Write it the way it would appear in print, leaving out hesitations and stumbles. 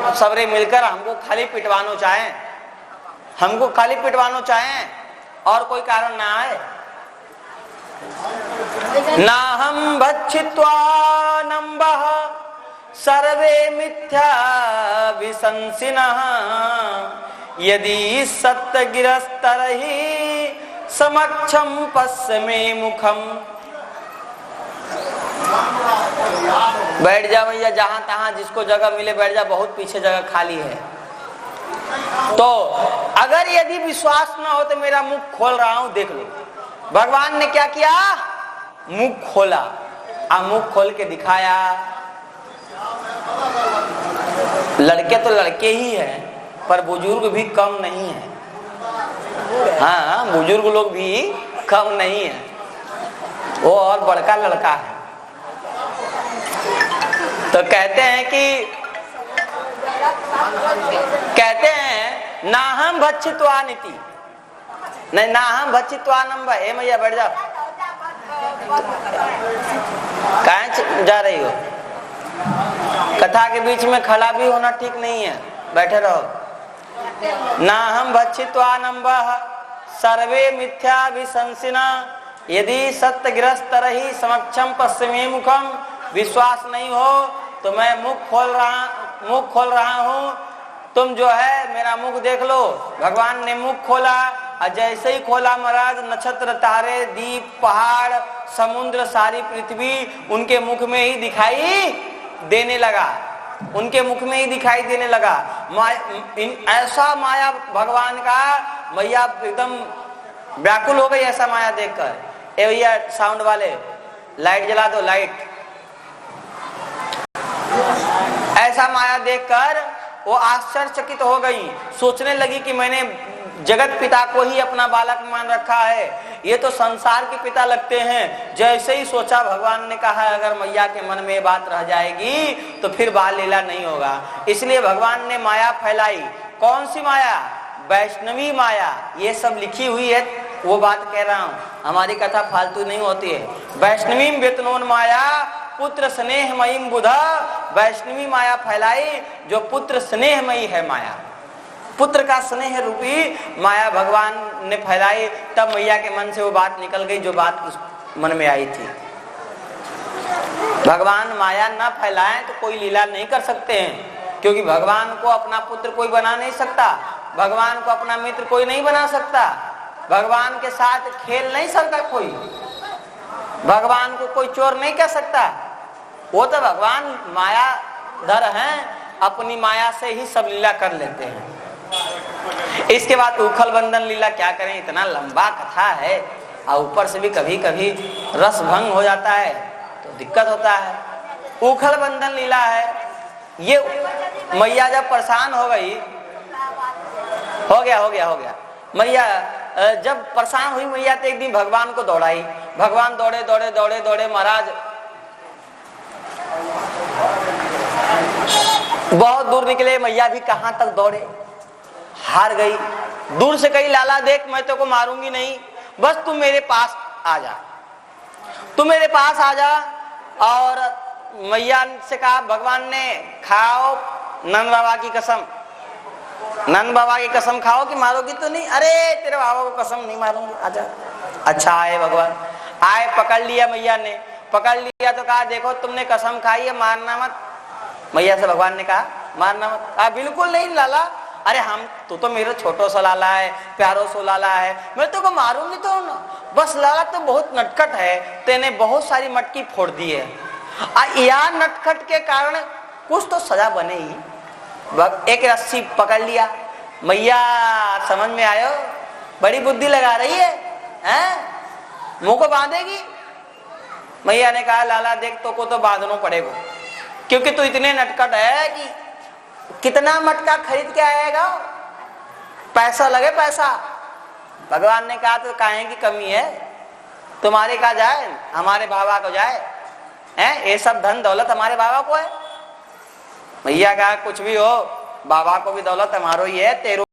सब सबरे मिलकर हमको खाली पिटवानो चाहें, हमको खाली पिटवानो चाहें और कोई कारण ना आए। ना हम भक्षित्वा नम्बः सर्वे मिथ्या विशंसिनः यदि सत्य गिरस्तरहि समक्षम पश्चिमे मुखम। बैठ जा भैया, जहां तहां जिसको जगह मिले बैठ जा, बहुत पीछे जगह खाली है। तो अगर यदि विश्वास ना हो तो मेरा मुख खोल रहा हूं, देख लो। भगवान ने क्या किया, मुख खोला, मुख खोल के दिखाया। लड़के तो लड़के ही हैं, पर बुजुर्ग भी कम नहीं है। हाँ, बुजुर्ग लोग भी कम नहीं है, वो और बड़का लड़का है। तो कहते हैं ना हम भक्षित्वा नीति, नहीं ना हम भक्षित्वा नंबर। ए मैया बैठ जाओ, कहाँ जा रही हो? कथा के बीच में खड़ा भी होना ठीक नहीं है, बैठे रहो। ना हम भक्षित्वा नम्बः सर्वे मिथ्या विशंसिना यदि सत्य गिरस्तरहि समक्षम पश्चिमे मुखम। विश्वास नहीं हो तो मैं मुख खोल रहा हूँ, तुम जो है मेरा मुख देख लो। भगवान ने मुख खोला और जैसे ही खोला महाराज, नक्षत्र तारे दीप पहाड़ समुद्र सारी पृथ्वी उनके मुख में ही दिखाई देने लगा, उनके मुख में ही दिखाई देने लगा। ऐसा माया भगवान का, मैया एकदम व्याकुल हो गई ऐसा माया देखकर। ए भैया साउंड वाले लाइट जला दो, लाइट। ऐसा माया देखकर वो आश्चर्यचकित हो गई, सोचने लगी कि मैंने जगत पिता को ही अपना बालक मान रखा है, ये तो संसार के पिता लगते हैं। जैसे ही सोचा, भगवान ने कहा अगर मैया के मन में ये बात रह जाएगी तो फिर बाल लीला नहीं होगा। इसलिए भगवान ने माया फैलाई। कौन सी माया? वैष्णवी माया। ये सब लिखी हुई है, वो बात कह रहा हूँ, हमारी कथा फालतू नहीं होती है। वैष्णवी वेतनोन माया पुत्र स्नेहमयी बुधा। वैष्णवी माया फैलाई जो पुत्र स्नेहमयी है माया, पुत्र का स्नेह रूपी माया भगवान ने फैलाई। तब मैया के मन से वो बात निकल गई जो बात उस मन में आई थी। भगवान माया न फैलाएं तो कोई लीला नहीं कर सकते हैं, क्योंकि भगवान को अपना पुत्र कोई बना नहीं सकता, भगवान को अपना मित्र कोई नहीं बना सकता, भगवान के साथ खेल नहीं सकता कोई, भगवान को कोई चोर नहीं कह सकता। वो तो भगवान मायाधर हैं, अपनी माया से ही सब लीला कर लेते हैं। इसके बाद उखल बंधन लीला क्या करें, इतना लंबा कथा है और ऊपर से भी कभी कभी रस भंग हो जाता है तो दिक्कत होता है। उखल बंधन लीला है, ये मैया जब परेशान हो गई, हो गया मैया जब परेशान हुई मैया तो एक दिन भगवान को दौड़ाई। भगवान दौड़े महाराज, बहुत दूर निकले। मैया भी कहां तक दौड़े, हार गई। दूर से कही लाला देख मैं तेरे को मारूंगी नहीं, बस तू मेरे पास आ जा, तू मेरे पास आ जा। और मैया से कहा, भगवान ने खाओ नंद बाबा की कसम, नंद बाबा की कसम खाओ कि मारोगी तो नहीं। अरे तेरे बाबा को कसम नहीं मारूंगी, आजा। अच्छा आए भगवान, आए पकड़ लिया मैया ने, पकड़ लिया तो कहा देखो तुमने कसम खाई है, मारना मत। मैया से भगवान ने कहा मारना मत। कहा बिल्कुल नहीं लाला, अरे हम तो मेरा छोटो सा लाला है, प्यारो सो लाला है, मैं तो को मारूंगी तो ना, बस लाला तो बहुत नटखट है, तेने बहुत सारी मटकी फोड़ दी है, यार नटखट के कारण कुछ तो सजा बने ही। एक रस्सी पकड़ लिया, मैया समझ में आयो, बड़ी बुद्धि लगा रही है, मुंह को बांधेगी। मैया ने कहा लाला देख तो को तो बांधना पड़ेगा, क्योंकि तू इतने नटखट है कि कितना मटका खरीद के आएगा, पैसा लगे पैसा। भगवान ने कहा तो काहे की कमी है, तुम्हारे का जाए हमारे बाबा को जाए, ये सब धन दौलत हमारे बाबा को है। भैया कहा कुछ भी हो, बाबा को भी दौलत हमारो ही है, तेरो